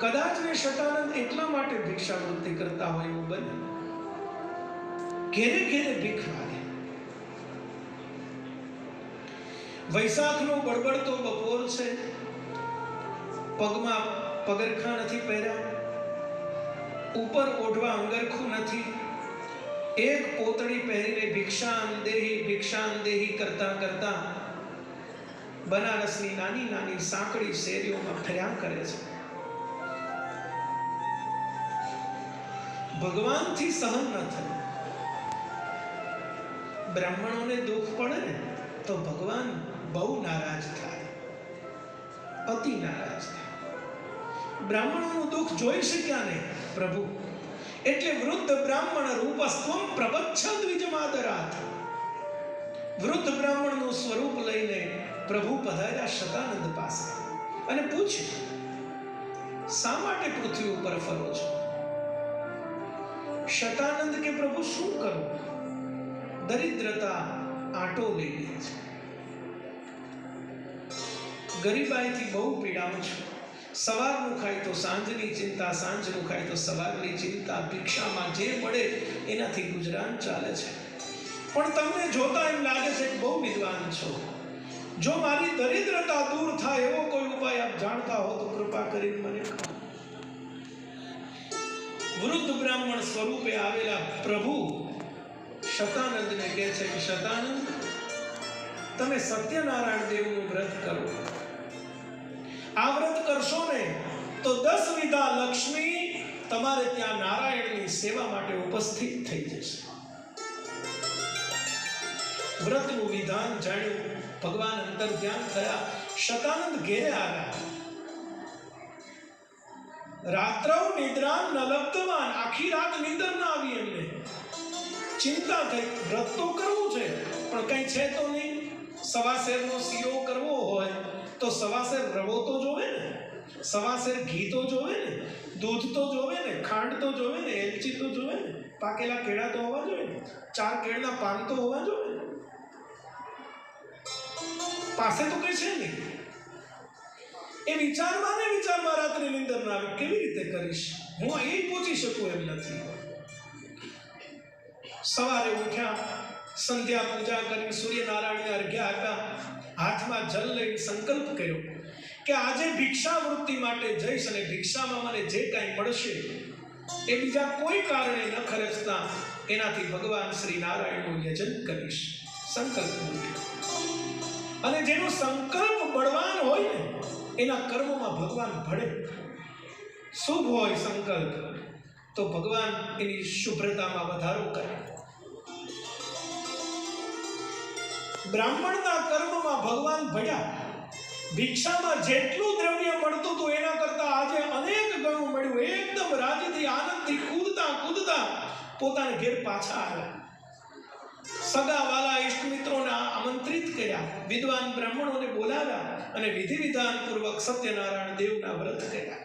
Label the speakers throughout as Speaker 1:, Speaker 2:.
Speaker 1: કદાચ ને શતાનંદ એટલા માટે ભિક્ષાવૃત્તિ કરતા હોય એવું બને, ઘેરે ઘેરે ભીખ માગે. વૈશાખનો બળબડતો બપોર છે, પગમાં પગરખા નથી પહેર્યા, ઉપર ઓઢવા અંગરખું નથી, એક પોતળી પહેરીને ભિક્ષાન દેહી કરતા કરતા બનારસની નાની નાની સાંકડી શેરીઓમાં ફર્યા કરે છે. ભગવાનથી સહન ન થયું. બ્રાહ્મણોને દુઃખ પડે ને તો ભગવાન બહુ નારાજ થાય, અતિ નારાજ થાય. બ્રાહ્મણોનું દુઃખ જોઈ શક્યા નહીં પ્રભુ, એટલે વૃદ્ધ બ્રાહ્મણ રૂપસ્ત્વમ પ્રવચ્છ દ્વિજમાદરાત. વૃદ્ધ બ્રાહ્મણનું સ્વરૂપ લઈને પ્રભુ પધાર્યા શતાનંદ પાસે અને પૂછ્યું, શા માટે પૃથ્વી ઉપર ફરો છો? શતાનંદ કે પ્રભુ શું કરું, દરિદ્રતા આંટો લઈ લે છે, ગરીબાઈથી બહુ પીડાઉં છું. સવારનું ખાય તો સાંજની ચિંતા, સાંજનું ખાય તો સવારની ચિંતા, ભિક્ષામાં જે મળે એનાથી ગુજરાન ચાલે છે. પણ તમને જોતા એમ લાગે છે કે બહુ વિદ્વાન છો. જો મારી દરિદ્રતા દૂર થાય એવો કોઈ ઉપાય આપ જાણતા હો તો કૃપા કરીને મને કહો. વૃદ્ધ બ્રાહ્મણ સ્વરૂપે આવેલા પ્રભુ શતાનંદને કહે છે કે શતાનંદ, તમે સત્યનારાયણ દેવનું વ્રત કરો. આ વ્રત કરશો ને તો 10 વિધા લક્ષ્મી તમારે ત્યાં નારાયણની સેવા માટે ઉપસ્થિત થઈ જશે. વ્રતનું વિધાન જાણ્યું, ભગવાન અંતર ધ્યાન થયા. શતાનંદ ઘેરે આવ્યા. રાત્રૌ નિદ્રામ ન લબ્ધવાન, આખી રાત નિંદર ના આવી એમને. ચિંતા થઈ, વ્રત તો કરવું છે પણ કઈ છે તો નહીં. સવાશેરનો શીરો કરવો હોય તો સવાશેર રવો તો જોવે ને, સવાશેર ઘી તો જોવે ને, દૂધ તો જોવે ને, ખાંડ તો જોવે ને, એલચી તો જોવે ને, પાકેલા કેળા તો હોવા જોઈએ ને, 4 કેળના પાન તો હોવા જોઈએ ને. પાસે તો કઈ છે નહીં. એ વિચારમાં રાત્રે નિંદર ના આવે, કેવી રીતે કરીશ હું, એ પૂછી શકું એમ નથી. સવારે ઉઠ્યા, સંધ્યા પૂજા કરી, સૂર્યનારાયણને અર્ઘ્ય આપ્યા, હાથમાં જલ લઈ સંકલ્પ કર્યો કે આજે ભિક્ષાવૃત્તિ માટે જઈશ અને ભિક્ષામાં મને જે કાંઈ મળશે એ બીજા કોઈ કારણે ન ખર્ચતા એનાથી ભગવાન શ્રી નારાયણનું યજન કરીશ. સંકલ્પ મૂક્યો. અને જેનો સંકલ્પ બળવાન હોય ને એના કર્મોમાં ભગવાન ભળે. શુભ હોય સંકલ્પ તો ભગવાન એની શુભ્રતામાં વધારો કરે. બ્રાહ્મણના કર્મમાં ભગવાન ભળ્યા. ભિક્ષામાં જેટલું દ્રવ્ય મળતું હતું એના કરતા આજે અનેક ગણું મળ્યું. એકદમ રાજીથી આનંદથી કૂદતા કૂદતા પોતાના ઘેર પાછા આવ્યા. સગા વાલા ઇષ્ટ મિત્રોને આમંત્રિત કર્યા, વિદ્વાન બ્રાહ્મણોને બોલાવ્યા અને વિધિ વિધાન પૂર્વક સત્યનારાયણ દેવના વ્રત કર્યા.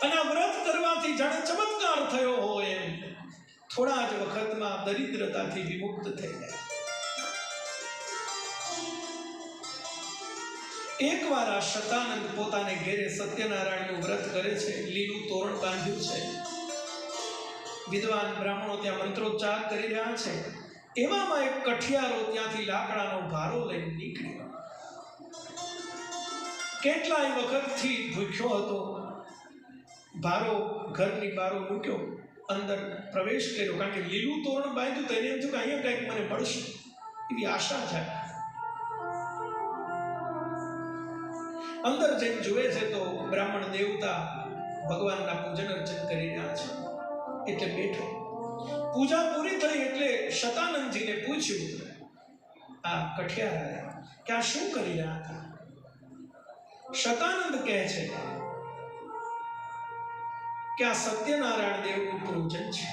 Speaker 1: અને આ વ્રત કરવાથી જાણે ચમત્કાર થયો હોય એમ થોડા જ વખતમાં દરિદ્રતાથી વિમુક્ત થઈ ગયા. એકવાર આ શતાનંદ પોતાને ઘેરે સત્યનારાયણનું વ્રત કરે છે. લીલું તોરણ બાંધ્યું છે, વિદ્વાન બ્રાહ્મણો ત્યાં મંત્રોચ્ચાર કરી રહ્યા છે. એવામાં એક કઠિયારો ત્યાંથી લાકડાનો ભારો લઈને નીકળ્યો. કેટલાય વખતથી ભૂખ્યો હતો. ભારો ઘરની બારો મૂક્યો, અંદર પ્રવેશ કર્યો. કારણ કે લીલું તોરણ બાંધ્યું તો એને એમ થયું કે અહીંયા કંઈક મને મળશે એવી આશા છે. અંદર જઈને જુએ છે તો બ્રાહ્મણ દેવતા ભગવાનના પૂજન અર્ચન કરી રહ્યા છે. એટલે બેઠો. પૂજા પૂરી થઈ એટલે શતાનંદજીને પૂછ્યું, આ કઠિયારા કે આ શું કરી રહ્યા હતા? શતાનંદ કહે છે કે આ સત્યનારાયણ દેવનું પૂજન છે.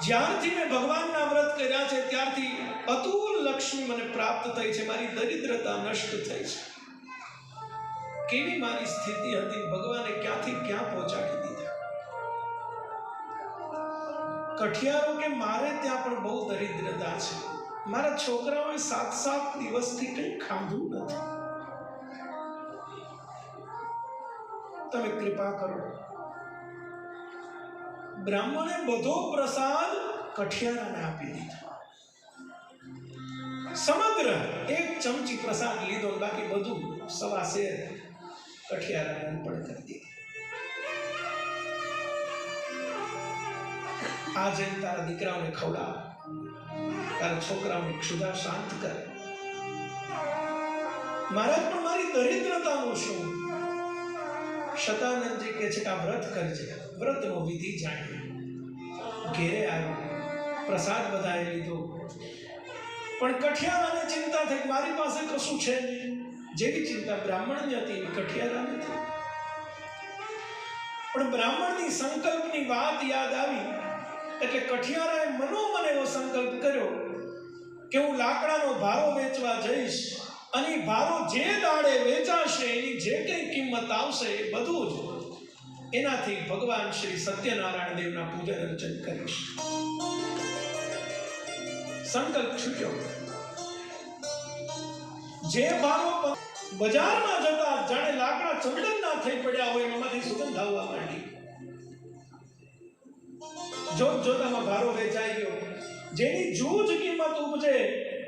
Speaker 1: જ્યારથી મેં ભગવાનના વ્રત કર્યા છે ત્યારથી અતુલ લક્ષ્મી મને પ્રાપ્ત થઈ છે. મારી દરિદ્રતા નષ્ટ થઈ છે. કેવી મારી સ્થિતિ હતી, ભગવાને ક્યાંથી ક્યાં પહોંચાડી દીધા. કઠિયારો કે મારે ત્યાં પણ બહુ દરિદ્રતા છે. મારા છોકરાઓએ 7 દિવસથી કંઈ ખાધું નથી. તમે કૃપા કરો. બ્રાહ્મણે બધો પ્રસાદ કઠિયારાને આપી દીધો. સમગ્ર એક ચમચી પ્રસાદ લીધો, બાકી બધું સવા શેર કઠિયારાને અર્પણ કરી દીધું. આ જઈને તારા દીકરાઓને ખવડાવ, તારા છોકરાઓની ક્ષુધા શાંત કરે. મહારાજ પણ મારી દરિદ્રતાનું શું? શતાનંદજી કહે છે કે આ વ્રત કરજે. વ્રતનો વિધિ જાણી ઘેરે આવ્યો, પ્રસાદ બધાએ લીધો, પણ કઠિયારાને ચિંતા થઈ મારી પાસે કશું છે નહીં. જેવી ચિંતા બ્રાહ્મણની હતી એવી કઠિયારાને થઈ. પણ બ્રાહ્મણની સંકલ્પની વાત યાદ આવી એટલે કઠિયારાએ મનોમન એવો સંકલ્પ કર્યો કે હું લાકડાનો ભારો વેચવા જઈશ અને ભારો જે દાડે વેચાશે એની જે કંઈ કિંમત આવશે એ બધું જ એનાથી ભગવાન શ્રી સત્યનારાયણ દેવના પૂજન અર્ચન કરીશ. સંકલ્પ છૂટ્યો. જે ભારો બજારમાં જતા જાણે લાકડા ચંદનના થઈ પડ્યા હોય એમાંથી સુગંધ આવવા માંડી. જોત જોતામાં ભારો વેચાઈ ગયો. જેની જૂજ કિંમત ઉપજે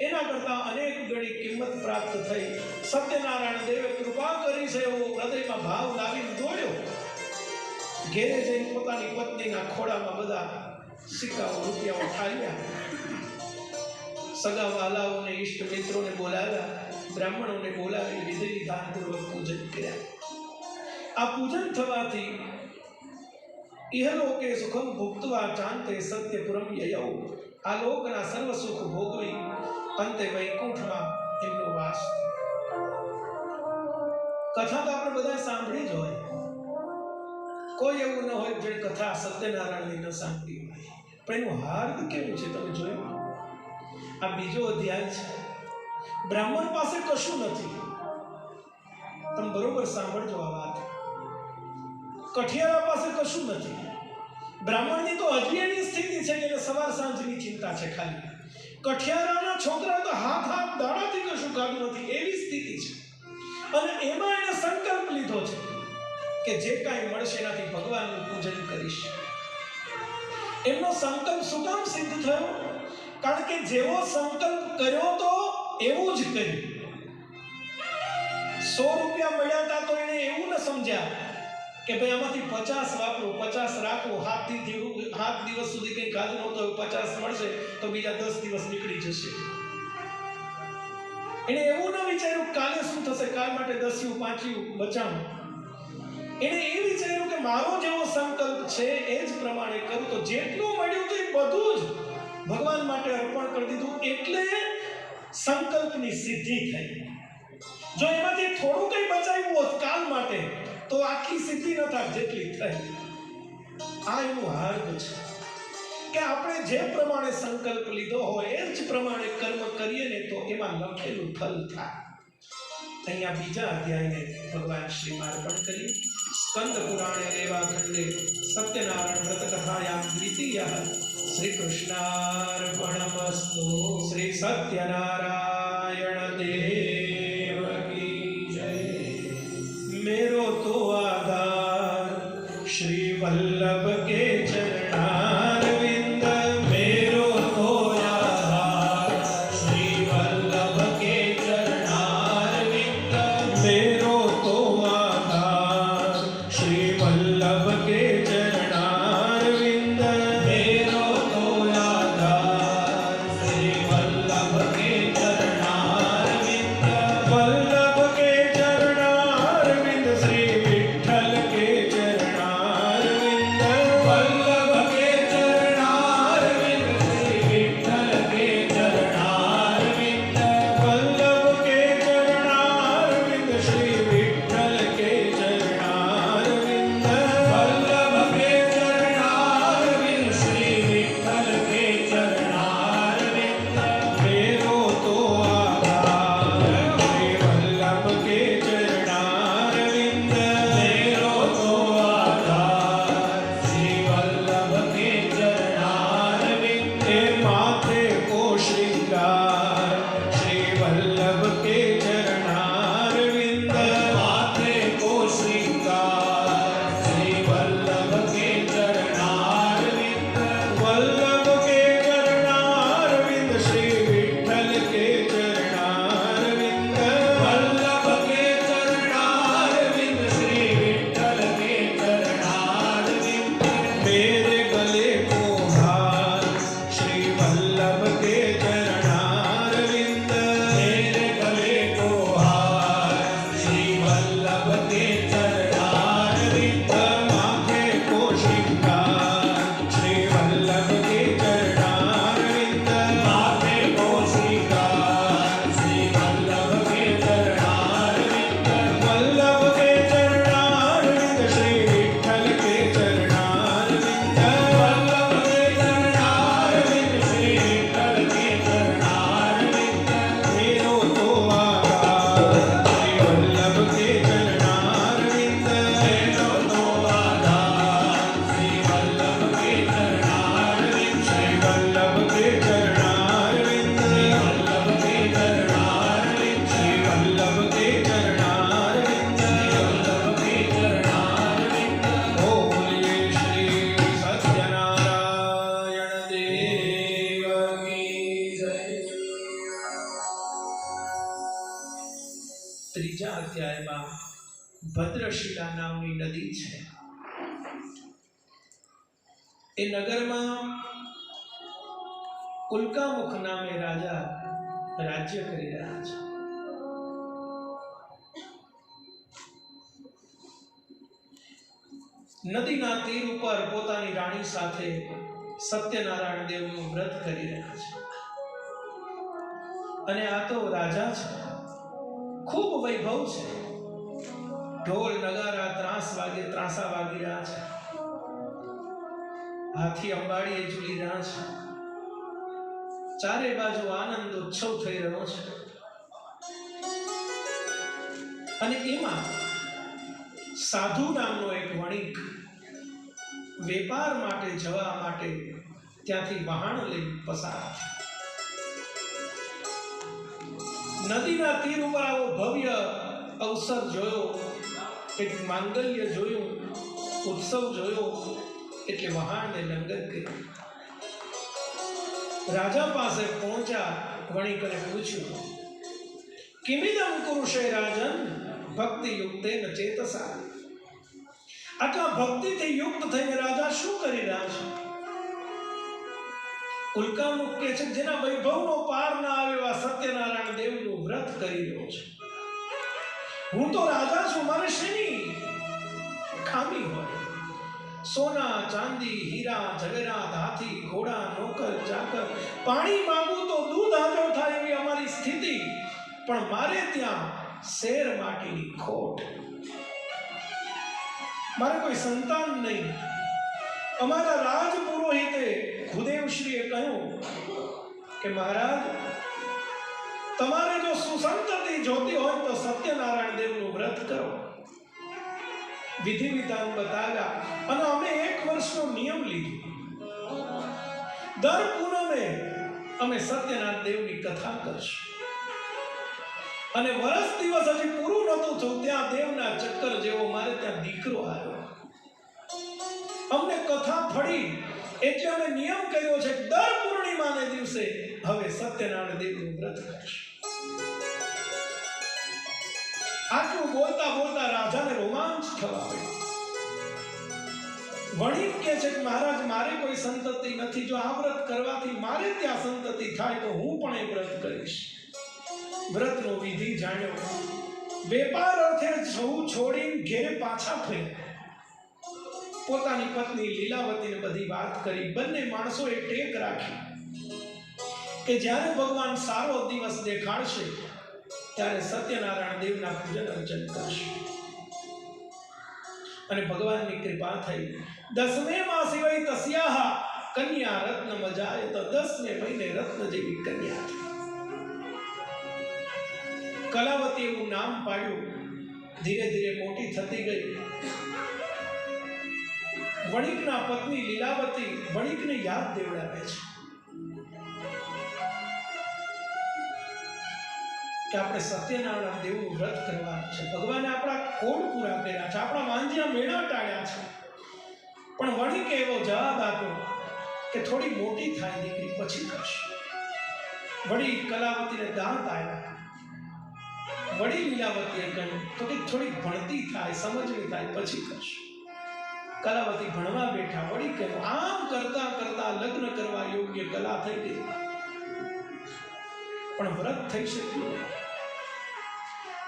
Speaker 1: એના કરતા અનેક ગણી કિંમત પ્રાપ્ત થઈ. સત્યનારાયણ દેવે કૃપા કરી છે એવો હૃદયમાં ભાવ લાવીને દોડ્યો. ઘેરે જઈને પોતાની પત્નીના ખોળામાં બધા સિક્કાઓ રૂપિયાઓ ઠાલ્યા. સગા વાલાઓને ઈષ્ટ મિત્રોને બોલાવ્યા, બ્રાહ્મણોને બોલાવી વિધિ વિધાનપૂર્વક પૂજન કર્યા. આ પૂજન થવાથી ઇહલોકે સુખમ ભુક્ત્વા ચાંતે સત્યપુરમ યયૌ, આ લોકના સર્વ સુખ ભોગવી અંતે વૈકુંઠમાં એમનો વાસ. કથા તો આપણે બધા સાંભળી જ હોય, કોઈ એવું ન હોય જે કથા સત્યનારાયણની ન સાંભળી હોય. પણ એનું હાર્દ કેવું છે તમે જોયું? આ બીજો અધ્યાય છે. બ્રાહ્મણ પાસે કશું નથી. તમે બરોબર સાંભળજો આ વાત. કઠિયારા પાસે કશું નથી. બ્રાહ્મણની તો હજી એની સ્થિતિ છે કે સવાર સાંજની ચિંતા છે ખાલી. કઠિયારાના છોકરા તો હાથ દાડાથી કશું ખાધું નથી એવી સ્થિતિ છે. અને એમાં એને સંકલ્પ લીધો છે કે જે કાંઈ મળશે એનાથી ભગવાનનું પૂજન કરીશ. એમનો સંકલ્પ શું કામ સિદ્ધ થયો? કારણ કે જેવો સંકલ્પ કર્યો તો એવું જ કર્યું. 100 રૂપિયા મળ્યા હતા તો એને એવું ન સમજ્યા કે ભાઈ આમાંથી 50 વાપરો, 50 રાખો, 7 દિવસ સુધી કંઈ ખાધું નહોતો, 50 મળશે તો બીજા 10 દિવસ નીકળી જશે. એને એવું ન વિચાર્યું કાલે શું થશે, કાલ માટે 10 5 બચાવું. એને એ વિચાર્યું કે મારો જેવો સંકલ્પ છે એ જ પ્રમાણે કરું તો જેટલું મળ્યું તો એ બધું જ ભગવાન માટે અર્પણ કરી દીધું. એટલે સંકલ્પની સિદ્ધિ થઈ. જો એમાંથી થોડું કંઈ બચાવ્યું હોત કાલ માટે તો આખી સિદ્ધિ ન થાત જેટલી થઈ. આ એનું હાર્દ છે કે આપણે જે પ્રમાણે સંકલ્પ લીધો હોય એ જ પ્રમાણે કર્મ કરીએ ને તો એમાં લખેલું ફલ થાય. અહીંયા બીજા અધ્યાયને ભગવાન શ્રી અર્પણ કરી. સ્કંદ પુરાણે રેવા ખંડે સત્યનારાયણ વ્રત કથાયામ દ્વિતીય શ્રી કૃષ્ણાર્પણમસ્તુ. શ્રી સત્યનારાયણ દેવ કી જય. मेरो तो आधार श्री वल्लभ के चरणारविंद, मेरो तो आधार श्री वल्लभ के चरणारविंद, मेरो तो आधार श्री वल्लभ के चरणारविंद, मेरो तो आधार श्री वल्लभ के चरणारविंद, ત્રીજા અધ્યાયમાં ભદ્રશિલા નામની નદી છે. એ નગરમાં ઉલ્કામુખ નામે રાજા રાજ્ય કરી રહ્યા છે. નદીના તીર ઉપર પોતાની રાણી સાથે સત્યનારાયણ દેવનું વ્રત કરી રહ્યા છે. અને આ તો રાજા છે, ખૂબ વૈભવ છે. ઢોલ નગારા ત્રાંસા વાગી રહ્યા છે. હાથી અંબાડીએ ઝૂલી રહ્યા છે. ચારે બાજુ આનંદ ઉત્સવ થઈ રહ્યો છે. અને એમાં સાધુ નામનો એક વણિક વેપાર માટે જવા માટે ત્યાંથી વહાણ લઈ પસાર છે. નદીના તીર ઉપર આવો ભવ્ય અવસર જોયો, એક માંગલ્ય જોયું, ઉત્સવ જોયો એટલે વહાણને લંગર કર્યું. રાજા પાસે પહોંચ્યા. વણિકને પૂછ્યું, કિમિદમ કુરુષે રાજન ભક્તિ યુક્તેન ચેતસા. આટલા ભક્તિથી યુક્ત થઈને રાજા શું કરી રહ્યા છે? ઉલ્કામુખ કે છે, જેના વૈભવનો પાર ના આવે એવા સત્યનારાયણ દેવનું વ્રત કરી રહ્યો છે. હું તો રાજા છું, મારે શેની ખામી હોય? સોના ચાંદી હીરા ઝવેરાત હાથી ઘોડા નોકર ચાકર, પાણી માંગું તો દૂધ હાજર થાય એવી અમારી સ્થિતિ, પણ મારે ત્યાં શેર માટીની ખોટ. મારે કોઈ સંતાન નહીં. અમારા રાજ પુરોહિતે ભૂદેવશ્રીએ કહ્યું કે મહારાજ, તમારે જો સુસંતતિ જોતી હોય તો સત્યનારાયણ દેવનું વ્રત કરો. વિધિ વિધાન બતાવ્યા અને અમે 1 વર્ષનો નિયમ લીધો. દર પૂનમે અમે સત્યનારાયણ દેવની કથા કરશું. અને વર્ષ દિવસ હજી પૂરું નહોતું થયું ત્યાં દેવના ચક્કર જેવો મારે ત્યાં દીકરો આવ્યો. અમને કથા ફળી એટલે અમે નિયમ કર્યો છે કે દર પૂર્ણિમાને દિવસે હવે સત્યનારાયણ દેવનું વ્રત કરશું. આટલું બોલતા બોલતા રાજાને રોમાંચ થવા આવ્યો. વણિક કહે છે કે મહારાજ, મારે કોઈ સંતતિ નથી. જો આ વ્રત કરવાથી મારે ત્યાં સંતતિ થાય તો હું પણ એ વ્રત કરીશ. વ્રતનો વિધિ જાણ્યો. વેપાર અર્થે સૌ છોડીને ઘેરે પાછા ફર્યા. પોતાની પત્ની લીલાવતીને બધી વાત કરી. બંને માણસોએ ટેક રાખી કે જ્યારે ભગવાન સારો દિવસ દેખાડશે ત્યારે સત્યનારાયણ દેવના પૂજન અર્ચન કરશે. અને ભગવાનની કૃપા થઈ. 10મે માસે વૈ તસ્યાહ કન્યા રત્ન મજાય, તો 10મે મહિને રત્ન જેવી કન્યા થઈ. કલાવતી એવું નામ પાડ્યું. ધીરે ધીરે મોટી થતી ગઈ. વણિકના પત્ની લીલાવતી વણિકને યાદ દેવડાવે છે કે આપણે સત્યનારાયણ દેવનું વ્રત કરવાનું છે. ભગવાને આપણા કોડ પૂરા કર્યા છે, આપણા વાંજિયા મેળા ટાળ્યા છે. પણ વણિકે એવો જવાબ આપ્યો કે થોડી મોટી થાય દીકરી પછી કરશે. વળી કલાવતીને દાંત આવ્યા. વળી લીલાવતીએ કહ્યું તો કે થોડી ભણતી થાય, સમજણી થાય પછી કરશે. કલાવતી ભણવા બેઠા. વળી કહ્યું આમ કરતા કરતા લગ્ન કરવા યોગ્ય કલા થઈ ગઈ, પણ વ્રત થઈ શક્યું.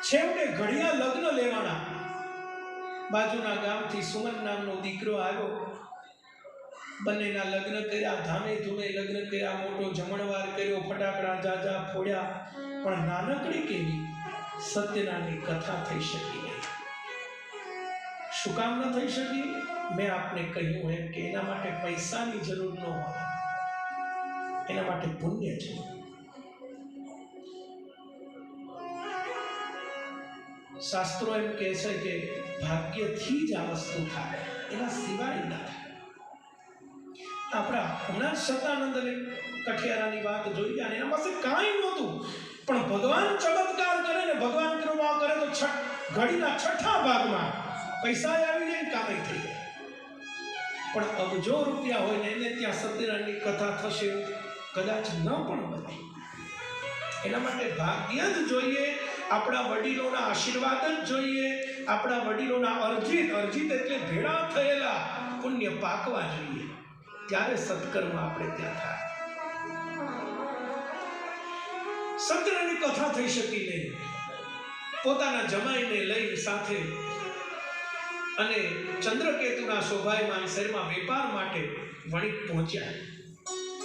Speaker 1: છેવટે ઘડિયા લગ્ન લેવાના. બાજુના ગામથી સુમન નામનો દીકરો આવ્યો. બંનેના લગ્ન કર્યા. ધામે ધૂમે લગ્ન કર્યા. મોટો જમણવાર કર્યો. ફટાકડા જાજા ફોડ્યા. પણ નાનકડી કેવી સત્યનારાયણની કથા થઈ શકી નહીં. શું કામ ન થઈ શકી? મેં આપને કહ્યું એમ કે એના માટે પૈસાની જરૂર ન હોય, એના માટે પુણ્ય છે. શાસ્ત્રો એમ કહે છે કે ભાગ્યથી જ આ વસ્તુ થાય, એના સિવાય ના થાય. આપણા હમણાં સતાનંદ અને કઠિયારાની વાત જોઈ અને એના પાસે કાંઈ નહોતું, પણ ભગવાન ચમત્કાર કરે ને ભગવાન કૃપા કરે તો ઘડીના 6ઠા ભાગમાં પૈસા આવી જાય, કામે થઈ જાય. પણ અબજો રૂપિયા હોય ને એને ત્યાં સત્યનારાયણની કથા થશે એવું કદાચ ન પણ બને. એના માટે ભાગ્ય જ જોઈએ આપણા વડીલોના આશીર્વાદ જ જોઈએ, આપણા વડીલોના અર્જિત એટલે ભેળા થયેલા પુણ્ય પાકવા જોઈએ, ત્યારે સત્કર્મ આપણે ત્યાં થાય. સત્યની કથા થઈ શકી નહીં. પોતાના જમાઈને લઈ સાથે અને ચંદ્રકેતુના શોભાયમાન શહેરમાં વેપાર માટે વણિક પહોંચ્યા.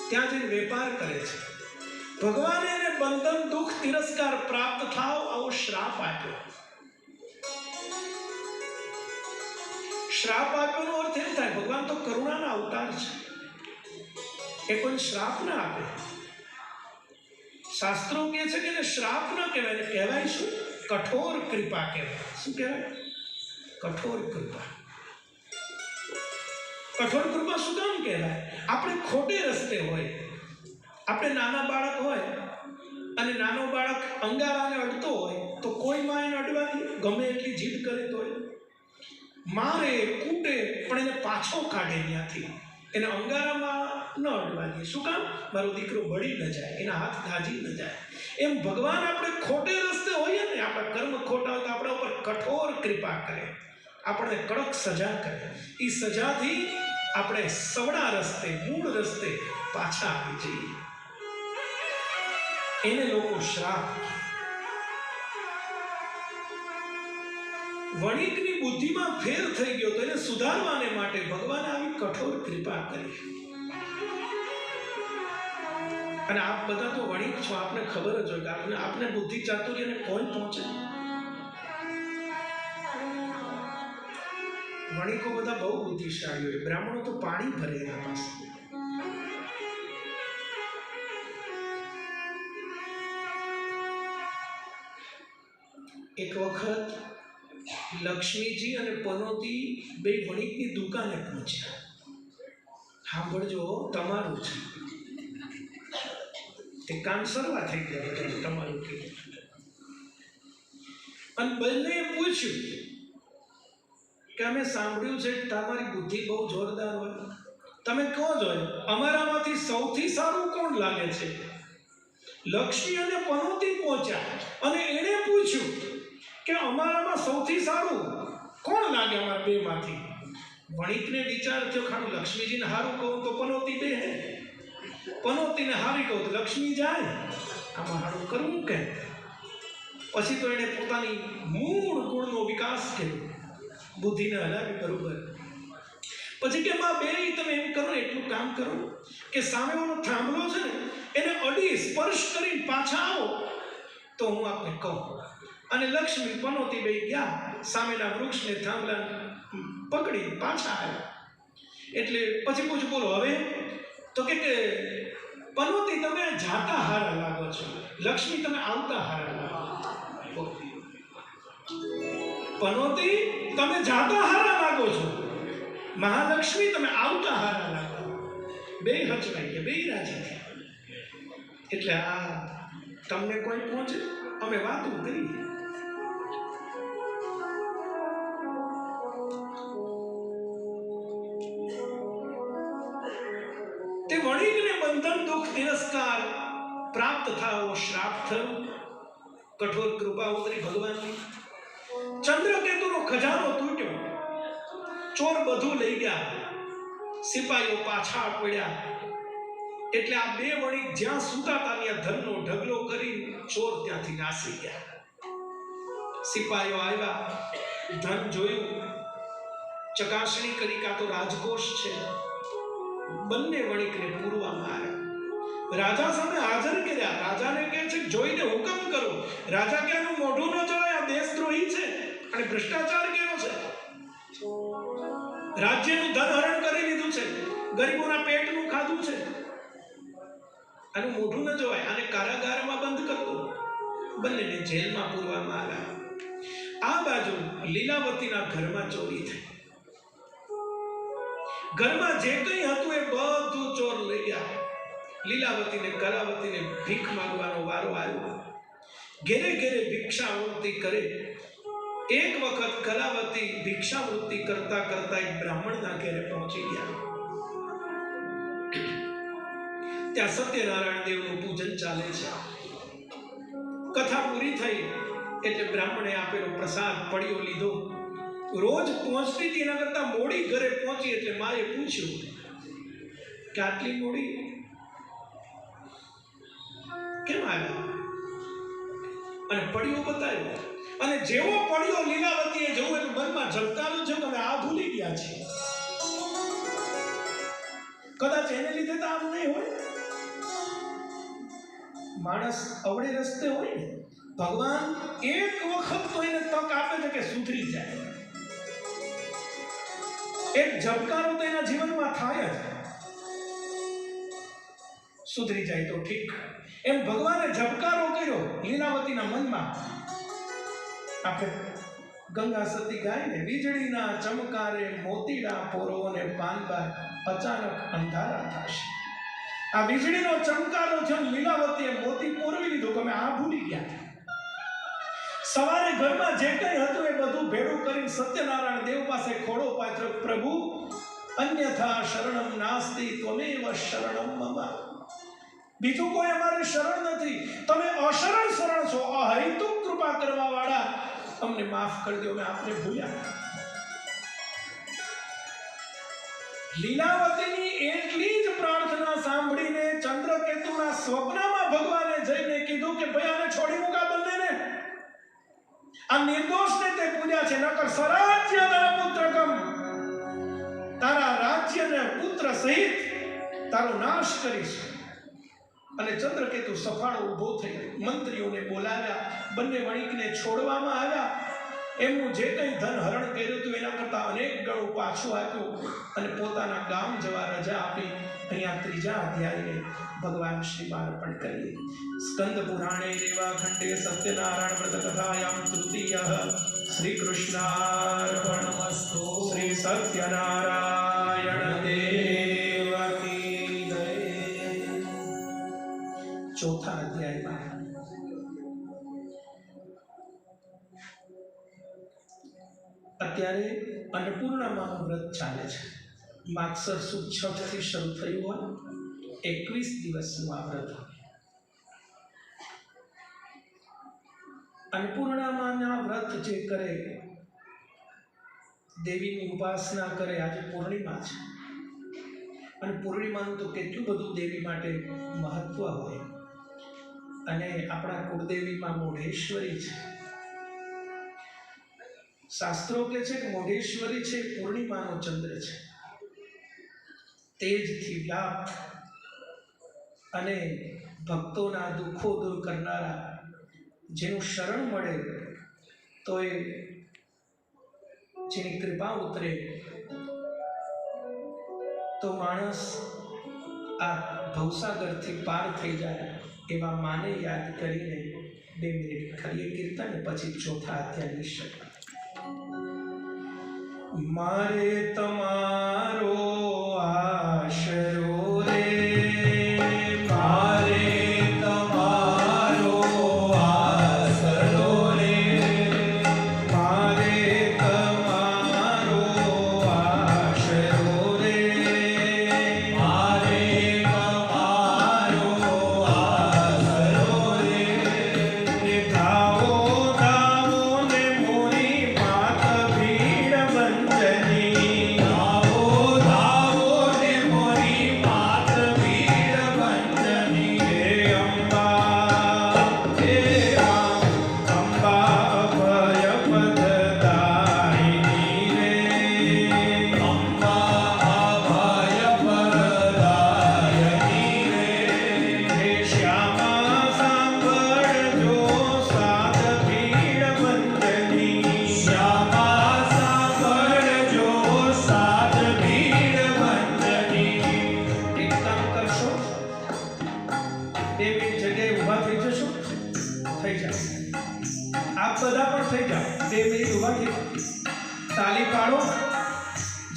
Speaker 1: ત્યાં જઈને વેપાર કરે છે. ભગવાને એને બંધન, દુઃખ, તિરસ્કાર પ્રાપ્ત થાવ આવો શ્રાપ આપ્યો. શ્રાપ આપ્યોનો અર્થ એમ થાય ભગવાન તો કરુણાના અવતાર છે, એ કોઈ શ્રાપ ના આપે. શાસ્ત્રો કહે છે કે એને શ્રાપ ન કહેવાય, એને કહેવાય શું? કઠોર કૃપા કહેવાય. શું કહેવાય? કઠોર કૃપા. કઠોર કૃપા શું કામ કહેવાય? આપણે ખોટે રસ્તે હોય, આપણે નાના બાળક હોય અને નાનો બાળક અંગારાને અડતો હોય તો કોઈ માં એને અડવાની ગમે એટલી જીદ કરે તો મારે કૂટે પણ એને પાછો કાઢે ત્યાંથી, એને અંગારામાં ન અડવાની. શું કામ? મારો દીકરો બળી ન જાય, એના હાથ દાજી ન જાય. એમ ભગવાન આપણે ખોટે રસ્તે હોઈએ ને, આપણા કર્મ ખોટા હોય તો આપણા ઉપર કઠોર કૃપા કરે, આપણને કડક સજા કરે. એ સજાથી આપણે સવડા રસ્તે, મૂળ રસ્તે પાછા આવી જઈએ. એને લોકો શ્રાપ. વણિકની બુદ્ધિમાં ફેર થઈ ગયો તો એને સુધારવાને માટે ભગવાને આવી કઠોર કૃપા કરી. અને આપ બધા તો વણિક છો, આપને ખબર જ હોય કે આપને બુદ્ધિ ચાતુર્યને કોણ પહોંચે. વણિકો બધા બહુ બુદ્ધિશાળી હોય, બ્રાહ્મણો તો પાણી ભરે એના પાસે. એક વખત લક્ષ્મીજી અને પનોતી બે વણિકની દુકાને પહોંચ્યા. સાંભળજો, તમારું છે તે કામ શરૂઆત થઈ ગયા, તમારું કીધું. અને બંને પૂછ્યું કે અમે સાંભળ્યું છે કે તમારી બુદ્ધિ બહુ જોરદાર હોય, તમે કહો છો અમારામાંથી સૌથી સારું કોણ લાગે છે? લક્ષ્મી અને પનોતી પહોંચ્યા અને એણે પૂછ્યું કે અમારામાં સૌથી સારું કોણ લાગે અમારા બે માંથી? વણિકને વિચાર થયો, ખાલી લક્ષ્મીજીને હારું કહું તો પનોતી બે હે, પનોતીને હારી કહું તો લક્ષ્મી જાય, આમાં હારું કરવું કે? પછી તો એણે પોતાની મૂળ ગુણનો વિકાસ કર્યો, બુદ્ધિને હલાવી બરોબર. પછી કે માં બે તમે એમ કરો, એટલું કામ કરો કે સામે ઓલો થાંભલો છે ને એને અડી સ્પર્શ કરીને પાછા આવો તો હું આપને કહું. અને લક્ષ્મી પનોતી બે ગયા, સામેના વૃક્ષને થાંભલા પકડી પાછા આવ્યા. એટલે પછી પૂછું, બોલો હવે? તો કે પનોતી તમે જાતા હારા લાગો છો, લક્ષ્મી તમે આવતા હારા લાગો. પનોતી તમે જાતા હારા લાગો છો, મહાલક્ષ્મી તમે આવતા હારા લાગો. બે હચવાઈ ગયા, બે રાજી થયા. એટલે આ તમને કોઈ પહોંચે, અમે વાતો કરી. તે વણિકને બંધન, દુઃખ, તિરસ્કાર પ્રાપ્ત થાવો શ્રાપ થયો. કઠોર કૃપા ઉતરી ભગવાનની. ચંદ્રકેતુનો ખજાનો તૂટ્યો, ચોર બધું લઈ ગયા, સિપાહીઓ પાછા પડ્યા. એટલે આ બે વણિક જ્યાં સૂતા હતા ત્યાં ધનનો ઢગલો કરી ચોર ત્યાંથી નાસી ગયા. સિપાહીઓ આવ્યા, ધન જોયું, ચકાસણી કરી, કાં તો રાજકોષ છે. બંને વણિકને પૂરવામાં આવ્યા, રાજા સામે હાજર કર્યા. રાજાને કહે છે જોઈને હુકમ કરો. રાજા કે એનું મોઢું ન જોવાય, આ દેશદ્રોહી છે અને ભ્રષ્ટાચાર કેવો છે. રાજ્યનું ધન હરણ કરી લીધું છે, ગરીબોના પેટનું ખાધું છે, આનું મોઢું ન જોવાય, આને કારાગારમાં બંધ કરતો. બંનેને જેલમાં પૂરવામાં આવ્યા. આ બાજુ લીલાવતીના ઘરમાં ચોરી થઈ. ઘરમાં જે કંઈ હતું એ બધું ચોર લઈ ગયા. લીલાવતીને, કલાવતીને ભીખ માંગવાનો વારો આવ્યો. ઘેરે ઘેરે ભિક્ષાવૃત્તિ કરે. એક વખત કલાવતી ભિક્ષાવૃત્તિ કરતા કરતા એક બ્રાહ્મણના ઘેરે પહોંચી ગયા. ત્યાં સત્યનારાયણ દેવનું પૂજન ચાલે છે. કથા પૂરી થઈ, એટલે બ્રાહ્મણે આપેલો પ્રસાદ પડ્યો લીધો. રોજ પહોંચતી હતી એના કરતા મોડી ઘરે પહોંચી એટલે માએ પૂછ્યું કે આટલી મોડી કેમ આવ્યા? અને પડ્યો બતાવ્યો. અને જેવો પડ્યો લીલાવતીએ જોયું એટલે મનમાં ઝબકારું છે કે અમે આ ભૂલી ગયા છીએ. કદાચ એને લીધે તો આમ નહીં હોય. માણસ અવળે રસ્તે હોય ને, ભગવાન એક વખત તો એને તક આપે છે કે સુધરી જાય. એક ઝબકારો તો એના જીવનમાં થાય જ. સુધરી જાય તો ઠીક. એમ ભગવાને ઝબકારો કર્યો લીલાવતીના મનમાં. આપણે ગંગા સતી ગાયને વીજળીના ચમકારે મોતીડા પોરો અને પાનબાર અચાનક અંધારા થશે. આ વીજળીનો ચમકારો થયો, લીલાવતીએ મોતી પોરવી લીધું કે અમે આ ભૂલી ગયા. સવારે ઘરમાં જે કંઈ હતું એ બધું ભેળું કરીને સત્યનારાયણ દેવ પાસે ખોડો પાથર્યો. પ્રભુ અન્યથા શરણમ નાસ્તિ ત્વમેવ શરણમ મમ. બીજું કોઈ અમારે શરણ નથી, તમે અશરણ શરણ છો. અહેતુક કૃપા કરવા વાળા અમને માફ કરી દો, અમે આપને ભૂલ્યા. લીલાવતીની એટલી જ પ્રાર્થના સાંભળીને ચંદ્રકેતુના સ્વપ્નમાં ભગવાને જઈને કીધું કે ભાઈ આને છોડી મૂકા બંનેને. આ નિર્દોષને તે પૂજ્યા છે, નકર સ્વરાજ્ય પુત્રકમ, તારા રાજ્યને પુત્ર સહિત તારો નાશ કરીશ. અને ચંદ્રકેતુ સફાળો ઊભો થઈ મંત્રીઓને બોલાવ્યા. બંને વણિકને છોડવામાં આવ્યા. એમનું જે કંઈ ધન હરણ કર્યું હતું એના કરતાં અનેક ગણું પાછું આપ્યું અને પોતાના ગામ જવા રજા આપી. અહીંયા ત્રીજા અધ્યાયને ભગવાન શ્રીમાં અર્પણ કરીએ. સ્કંદ પુરાણે રેવાખંડે સત્યનારાયણ વ્રત કથાયામ તૃતીય શ્રી કૃષ્ણાર્પણમસ્તુ. શ્રી સત્યનારાયણ દેવ કી જય. ચોથા અધ્યાયમાં અત્યારે અન્નપૂર્ણામાનું વ્રત ચાલે છે. માગસર સુદ 6 થી શરૂ થયું હોય, 21 દિવસનું આ વ્રત. અન્નપૂર્ણામાના વ્રત જે કરે, દેવીની ઉપાસના કરે. આજે પૂર્ણિમા છે અને પૂર્ણિમાનું તો કેટલું બધું દેવી માટે મહત્વ હોય. અને આપણા કુળદેવીમાં મોઢેશ્વરી છે. શાસ્ત્રો કહે છે કે મોઢેશ્વરી છે પૂર્ણિમાનો ચંદ્ર છે, તેજથી વ્યાપ્ત અને ભક્તોના દુઃખો દૂર કરનારા. જેનું શરણ મળે તો એ જેની કૃપા ઉતરે તો માણસ આ ભવસાગરથી પાર થઈ જાય. એવા માને યાદ કરીને 2 મિનિટ કરીએ કીર્તન, પછી ચોથા અધ્યાયની શરૂઆત. મારે તમારો આશરો રે, મારે તમારો આશરો રે, મારે તમારો આશરો રે, મારે તમારો આશરો રે. ને ધાવો ધાવો ને મોરી માત ભીડ બંધની, ધાવો ધાવો ને મોરી માત ભીડ બંધની. હે અંબા હે અંબા અભય પદદાયિની રે, અંબા અભય પદદાયિની રે. હે શ્યામા સાંભળજો સાત ભીડ બંધની, શ્યામા સાંભળજો સાત ભીડ બંધની. એક કામ કરશો, 2 મિનિટ જગ્યાએ ઊભા થઈ જશો, થઈ જાઓ. આપ બધા પણ થઈ જાઓ. 2 મિનિટ ઊભા થઈ જાઓ. તાલી પાડો,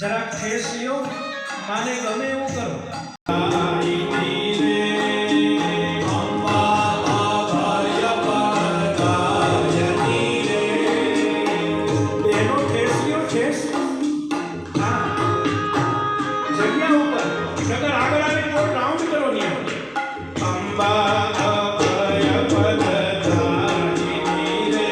Speaker 1: જરાક ઠેસ લ્યો, માને ગમે એવું કરો. એનો ઠેસ લ્યો, ઠેસ. હા, જગ્યા ઉપર, નકર આગળ આવીને થોડો રાઉન્ડ કરો ને. અંબા અભય પદદાયિની રે,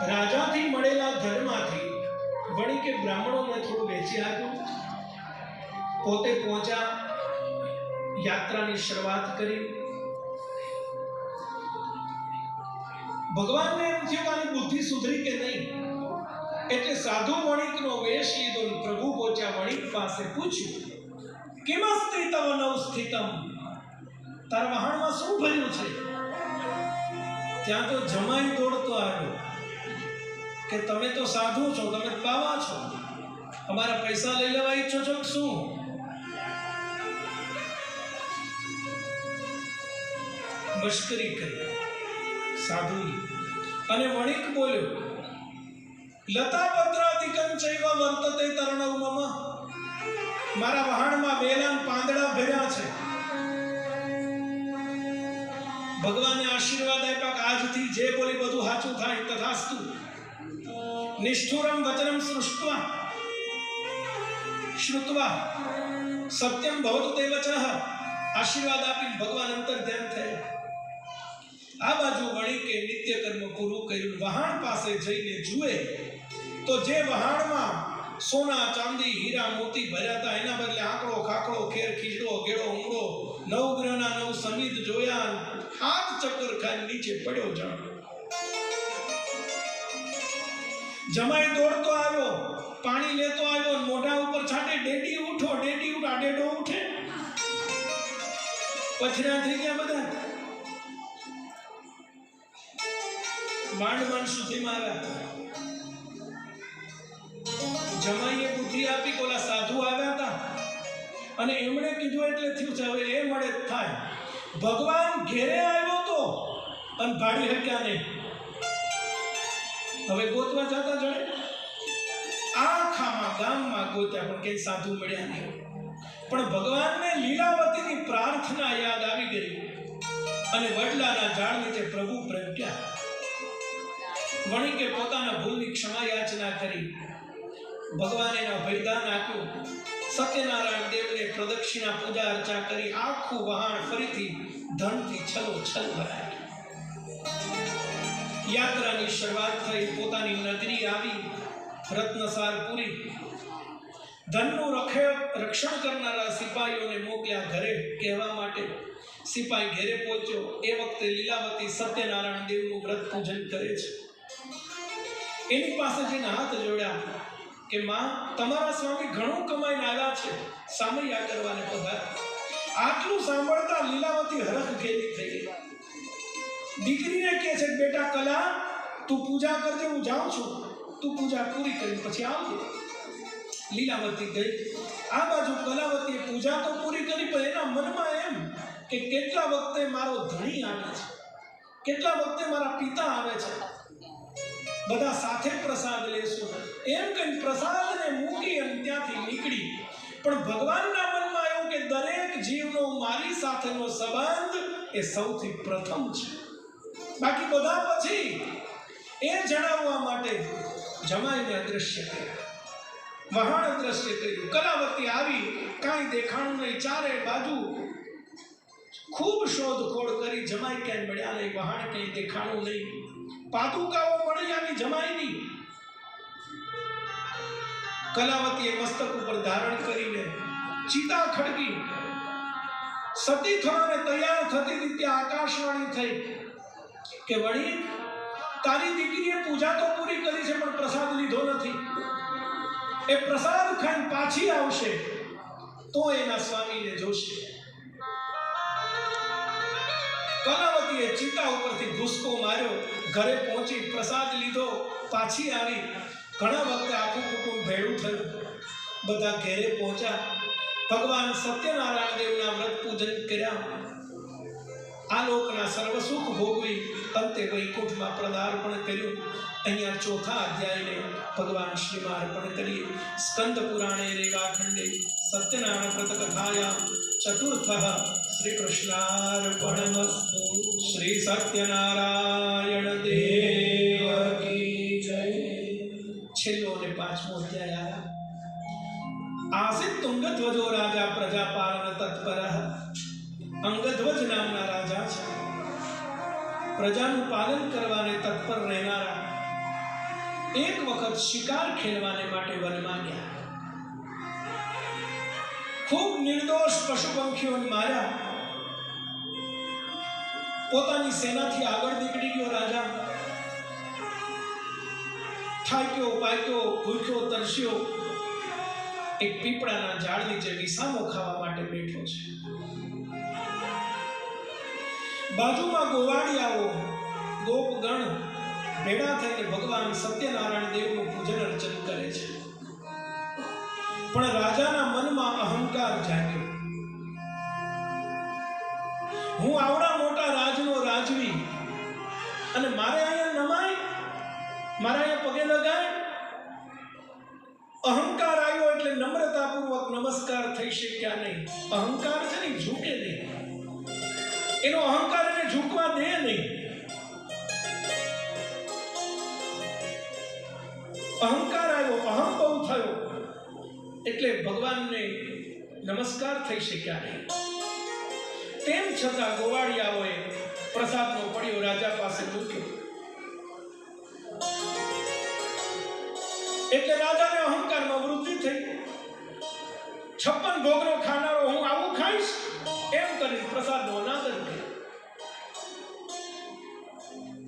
Speaker 1: રાજાથી મળેલા ધનમાંથી વણિકે બ્રાહ્મણોને થોડું વેચી આપ્યું. પોતે પહોંચ્યા, યાત્રાની શરૂઆત કરી. ભગવાનને એમ થયું કે આની બુદ્ધિ સુધરી કે નહીં, એટલે સાધુ વણિકનો વેશ લીધો. પ્રભુ પહોંચ્યા, વણિક પાસે પૂછ્યું, કિમસ્તિ તવ નવ સ્થિતમ, તારા વહાણમાં શું ભર્યું છે? ત્યાં તો જમાઈ દોડતો આવ્યો કે તમે તો સાધુ છો, તમે બાવા છો, અમારા પૈસા લઈ લેવા ઈચ્છો છો કે શું? મશ્કરી કરી સાધુની. અને વણિક બોલ્યો, લતા પત્રાદિકં ચૈવ વર્તતે તરણવ મમ, મારા વહાણમાં વેલાન પાંદડા ભર્યા છે. ભગવાને આશીર્વાદ આપ્યા કે આજથી જે બોલી બધું સાચું થાય. તથાસ્તુ. નિષ્ઠુરમ વચનમ સૃષ્ટવા શ્રુત્વા સત્યમ ભવતુ તે વચઃ. આશીર્વાદ આપીને ભગવાન અંતર ધ્યાન થયા. આ બાજુ વણિકે નિત્ય કર્મ પૂરું કર્યું. વહાણ પાસે જઈને જુએ તો જે વહાણમાં સોના ચાંદી હીરા મોતી ભર્યા હતા એના બદલે આંકડો ખાકડો ખેર ખીજડો ગેડો ઉમડો નવગ્રહના નવ સમિત જોયા. હાથ ચક્કર ખાઈને નીચે પડ્યો જાણ. જમાઈ દોડતો આવ્યો, પાણી લેતો આવ્યો, મોઢા ઉપર છાંટે, ડેડી ઉઠો, ડેડી ઉઠ. આ ડેડો ઉઠે, પથરા થઈ ગયા બધા. માંડ સુધીમાં આવ્યા. જમાઈએ બુદ્ધિ આપી, ઓલા સાધુ આવ્યા હતા અને એમણે કીધું એટલે થયું છે. હવે એ મળે થાય. ભગવાન ઘેરે આવ્યો તો અને ભાડી હટ્યા નહીં. હવે ગોતવા જતા જણે આખામાં ગામમાં ગોત્યા પણ કઈ સાધુ મળ્યા નહીં. પણ ભગવાનને લીલાવતીની પ્રાર્થના યાદ આવી ગઈ અને વડલાના ઝાડ નીચે પ્રભુ પ્રગટ્યા. વણિકે પોતાના ભૂલની ક્ષમા યાચના કરી. ભગવાને એના બલિદાન આપ્યું. સત્યનારાયણ દેવને પ્રદક્ષિણા પૂજા અર્ચા કરી. આખું વહાણ ફરીથી ધનથી છલોછલ ભરાય. યાત્રાની શરૂઆત થઈ. પોતાની નગરી આવી, રત્નસારપુરી. ધનનું રક્ષણ કરનારા સિપાહીઓને મોકલ્યા ઘરે કહેવા માટે. સિપાહી ઘેરે પહોંચ્યો. એ વખતે લીલાવતી સત્યનારાયણ દેવનું વ્રત પૂજન કરે છે. એની પાસે જઈને હાથ જોડ્યા કે માં, તમારા સ્વામી ઘણું કમાઈને આવ્યા છે, સામૈયા કરવાને પધાર્યા. આટલું સાંભળતા લીલાવતી હરખ ઘેરી થઈ ગઈ. દીકરીને કહે છે, બેટા કલા, તું પૂજા કરજે, હું જાઉં છું, તું પૂજા પૂરી કરી પછી આવજે. લીલાવતી ગઈ. આ બાજુ કલાવતીએ પૂજા તો પૂરી કરી, પણ એના મનમાં એમ કે કેટલા વખતે મારો ધણી આવે છે, કેટલા વખતે મારા પિતા આવે છે, બધા સાથે પ્રસાદ લેશું એમ કઈ પ્રસાદને મૂકી અને ત્યાંથી નીકળી. પણ ભગવાનના મનમાં એવું કે દરેક જીવનો મારી સાથેનો સંબંધ એ સૌથી પ્રથમ છે, બાકી બધા પછી. એ જણાવવા માટે જમાઈને અદ્રશ્ય કર્યા, વહાણ અદ્રશ્ય કર્યું. કલાવતી આવી, કાંઈ દેખાણું નહીં. ચારે બાજુ ખૂબ શોધખોળ કરી. જમાઈ ક્યાંય મળ્યા નહીં, વહાણ ક્યાંય દેખાણું નહીં. પાદુકાઓ મળી આવી જમાઈની. કલાવતીએ મસ્તક ઉપર ધારણ કરીને ચિતા ખડકી સતી થવાને તૈયાર થતી હતી. ત્યાં આકાશવાણી થઈ કે વળી, તારી દીકરીએ પૂજા તો પૂરી કરી છે પણ પ્રસાદ લીધો નથી. એ પ્રસાદ ખાઈને પાછી આવશે તો એના સ્વામીને જોશે. કલાવતીએ ચિતા ઉપરથી ભૂસકો માર્યો, ઘરે પહોંચી, પ્રસાદ લીધો, પાછી આવી. ઘણા વખતે આખું કુટુંબ ભેળું થયું. બધા ઘેરે પહોંચ્યા. ભગવાન સત્યનારાયણ દેવના વ્રત પૂજન કર્યા. આ લોકના સર્વ સુખ ભોગવી અંતે વૈકુંઠમાં પદાર્પણ કર્યું. અહીંયા ચોથા અધ્યાયને ભગવાન શ્રીમાં અર્પણ કરીએ. સ્કંદ પુરાણે રેવાખંડે સત્યનારાયણ વ્રત કથાયા ચતુર્થ શ્રી કૃષ્ણાર્પણમસ્તુ. શ્રી સત્યનારાયણ દેવ કી જય. છેલ્લો અને પાંચમો અધ્યાય આવ્યા. આસિત તુંગધ્વજો રાજા પ્રજાપાલન તત્પર. અંગધ્વજ નામના રાજા છે, પ્રજાનું પાલન કરવાને તત્પર રહેનારા. એક વખત શિકાર ખેલવાને માટે વનમાં ગયા. ખૂબ નિર્દોષ પશુ પંખીઓને માર્યા. પોતાની સેનાથી આગળ નીકળી ગયો રાજા. થાક્યો, પાક્યો, ભૂખ્યો, તરસ્યો એક પીપળાના ઝાડ નીચે વિસામો ખાવા માટે બેઠો છે. બાજુમાં ગોવાળિયાઓ, ગોપગણ ભેગા થઈને ભગવાન સત્યનારાયણ દેવનું પૂજન અર્ચન કરે છે. પણ રાજાના મનમાં અહંકાર જાગ્યો. હું આવડા મોટા રાજનો રાજવી અને મારે અહીંયા નમાય, મારે અહીંયા પગે લગાય. અહંકાર આવ્યો એટલે નમ્રતાપૂર્વક નમસ્કાર થઈ શક્યા નહીં. અહંકાર છે ને ઝૂકે નહીં, એનો અહંકાર એને ઝૂકવા દે નહીં. અહંકાર આવ્યો, અહમ બહુ થયો એટલે ભગવાનને નમસ્કાર થઈ શક્યા નહીં. તેમ છતાં ગોવાળિયાઓએ પ્રસાદનો પડ્યો રાજા પાસે મૂક્યો એટલે રાજાને અહંકારમાં વૃદ્ધિ થઈ. 56 ભોગનો ખાનારો હું આવું ખાઈશ એમ કરી પ્રસાદનો અનાદર કર્યો.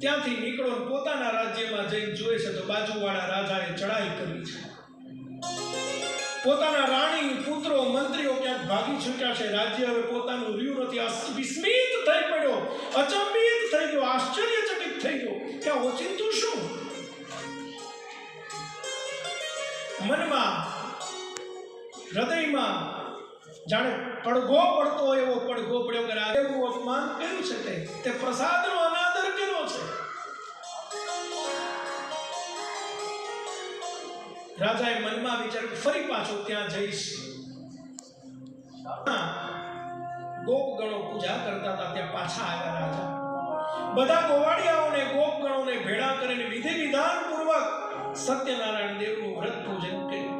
Speaker 1: ત્યાંથી નીકળો પોતાના રાજ્યમાં જઈને જોયે છે તો બાજુવાળા રાજાએ ચડાઈ કરી છે. પોતાના રાણી, પુત્રો, મંત્રીઓ ક્યાંક ભાગી છૂટ્યા છે. રાજ્ય હવે પોતાનું રહ્યું નથી. વિસ્મિત થઈ પડ્યો, અચંબિત થઈ ગયો, આશ્ચર્યચકિત થઈ ગયો કે ઓચિંતું શું? મનમાં, હૃદયમાં જાણે પડઘો પડતો હોય એવો પડઘો પડ્યો કે રાજ્યનું અપમાન કર્યું છે, તે પ્રસાદનો અનાદર કર્યો છે. રાજાએ મનમાં વિચાર્યું ફરી પાછો ત્યાં જઈશ. ગોપગણો પૂજા કરતા હતા ત્યાં પાછા આવ્યા રાજા. બધા ગોવાળિયાઓને, ગોપગણોને ભેળા કરીને વિધિ વિધાન પૂર્વક સત્યનારાયણ દેવનું વ્રત પૂજન કર્યું.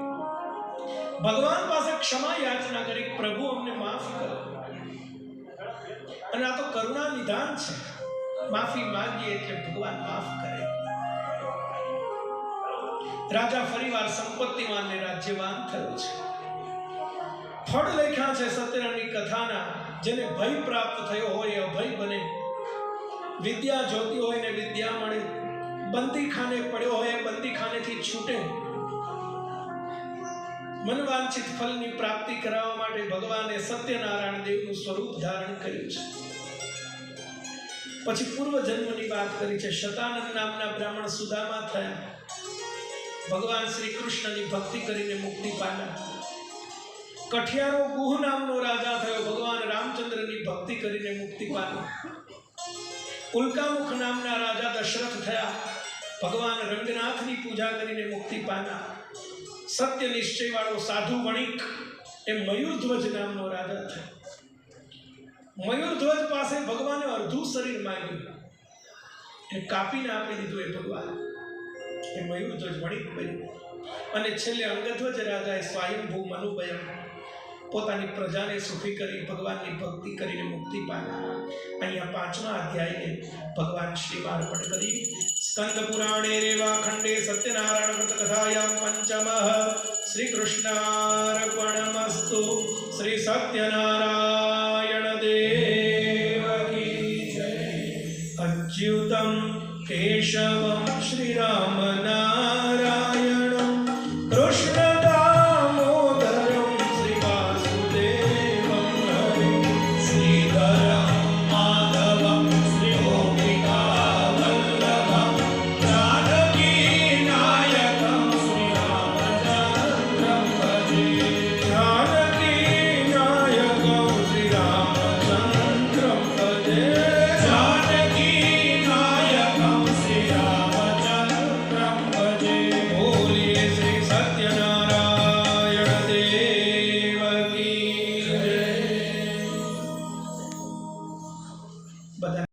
Speaker 1: ભગવાન પાસે ક્ષમા યાચના કરી, પ્રભુ અમને માફ કરો. અને આ તો કરુણા નિધાન છે, માફી માંગીએ એટલે ભગવાન માફ કરે. રાજા ફરીવાર સંપત્તિવાન ને રાજ્યવાન થયો છે. ફળ લખ્યા છે સત્યનારાયણની કથાના. જેને ભય પ્રાપ્ત થયો હોય એ અભય બને, વિદ્યા જોતી હોય ને વિદ્યા મળે, બંદી ખાને પડ્યો હોય બંદી ખાનેથી છૂટે. મનવાંછિત ફલની પ્રાપ્તિ કરાવવા માટે ભગવાને સત્યનારાયણ દેવનું સ્વરૂપ ધારણ કર્યું છે. પછી પૂર્વ જન્મની વાત કરી છે. શતાનંદ નામના બ્રાહ્મણ સુદામા થયા. ભગવાન શ્રી કૃષ્ણની ભક્તિ કરીને મુક્તિ પામ્યા. કઠિયારો ગુહ નામનો રાજા થયો. ભગવાન રામચંદ્રની ભક્તિ કરીને મુક્તિ પામ્યો. ઉલ્કામુખ નામના રાજા દશરથ થયા. ભગવાન રંગનાથની પૂજા કરીને મુક્તિ પામ્યા. સત્ય નિશ્ચય વાળો સાધુ વણિક એ મયુરધ્વજ નામનો રાજા થયો. મયુરધ્વજ પાસે ભગવાને અડધું શરીર માંગ્યું, એ કાપીને આપી દીધું. એ ભગવાન એ મયુરધ્વજ વણિક બન્યું. અને છેલ્લે અંગધ્વજ રાજાએ સ્વયંભૂ મનુબયમ પોતાની પ્રજાને સુખી કરી ભગવાનની ભક્તિ કરીને મુક્તિ પામ્યા. અહીંયા 5મા અધ્યાયને ભગવાન શ્રીમાં અર્પણ કરી. સ્કંદ પુરાણે રેવા ખંડે સત્યનારાયણ વ્રત કથાયામ પંચમઃ શ્રી કૃષ્ણાર્પણમસ્તુ. શ્રી સત્યનારાયણ દેવ કી જય. અચ્યુતમ કેશવમ શ્રી રામ નામ